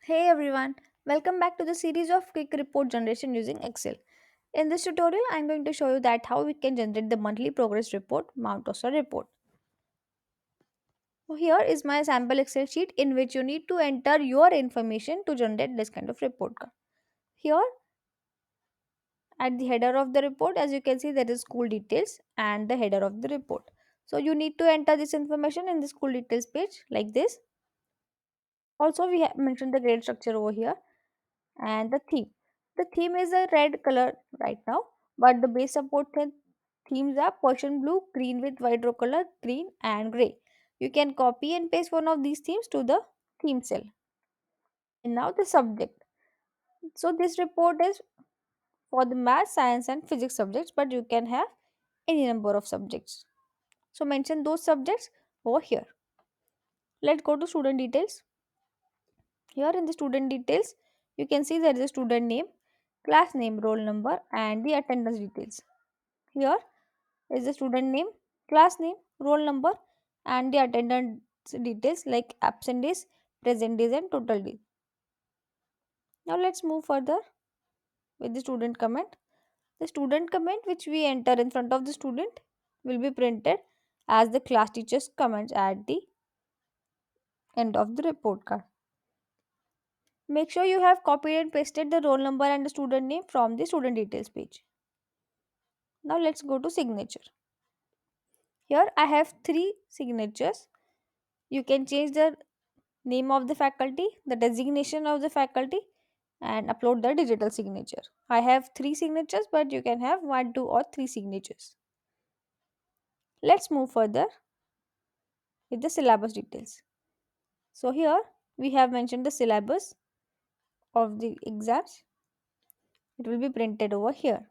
Hey everyone, welcome back to the series of quick report generation using Excel. In this tutorial, I'm going to show you that how we can generate the monthly progress report, Mount Ossa report. So here is my sample Excel sheet in which you need to enter your information to generate this kind of report card. Here at the header of the report, as you can see, there is school details and the header of the report. So you need to enter this information in the school details page like this. Also, we have mentioned the grade structure over here and the theme. The theme is a red color right now, but the base support themes are Persian blue, green with white row color, green and gray. You can copy and paste one of these themes to the theme cell. And now the subject. So this report is for the math, science and physics subjects, but you can have any number of subjects. So mention those subjects over here. Let's go to student details. Here in the student details, you can see there is a student name, class name, roll number and the attendance details. Here is the student name, class name, roll number and the attendance details like absent days, present days and total days. Now let's move further with the student comment. The student comment which we enter in front of the student will be printed as the class teacher's comments at the end of the report card. Make sure you have copied and pasted the roll number and the student name from the student details page. Now let's go to signature. Here I have three signatures. You can change the name of the faculty, the designation of the faculty, and upload the digital signature. I have three signatures, but you can have one, two, or three signatures. Let's move further with the syllabus details. So, here we have mentioned the syllabus of the exams. It will be printed over here.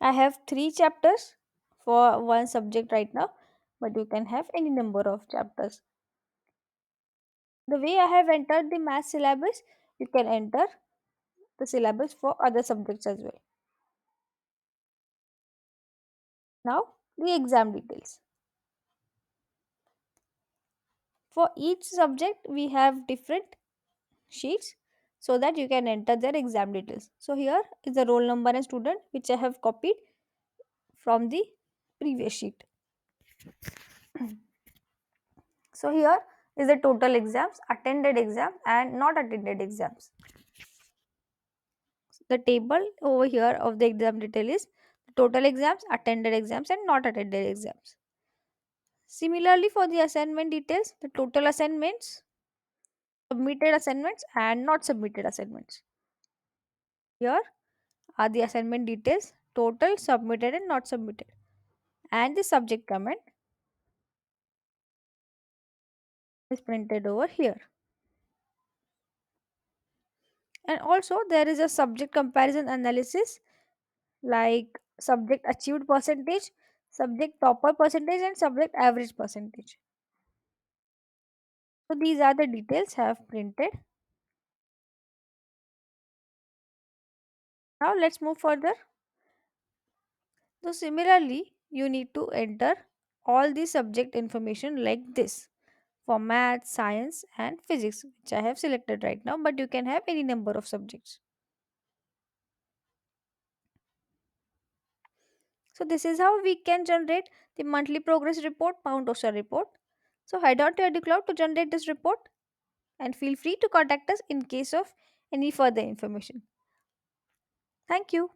I have three chapters for one subject right now, but you can have any number of chapters. The way I have entered the math syllabus, you can enter the syllabus for other subjects as well. Now, the exam details. For each subject, we have different sheets so that you can enter their exam details. So, here is the roll number and student which I have copied from the previous sheet. So, here is the total exams, attended exam and not attended exams. The table over here of the exam detail is total exams, attended exams and not attended exams. Similarly, for the assignment details, the total assignments, submitted assignments and not submitted assignments. Here are the assignment details, total, submitted and not submitted, and the subject comment is printed over here. And also there is a subject comparison analysis like subject achieved percentage, subject topper percentage and subject average percentage. So these are the details I have printed. Now let's move further. So similarly, you need to enter all the subject information like this for math, science and physics, which I have selected right now, but you can have any number of subjects. So this is how we can generate the monthly progress report, Mount Osa report. So head on to EduCloud to generate this report and feel free to contact us in case of any further information. Thank you.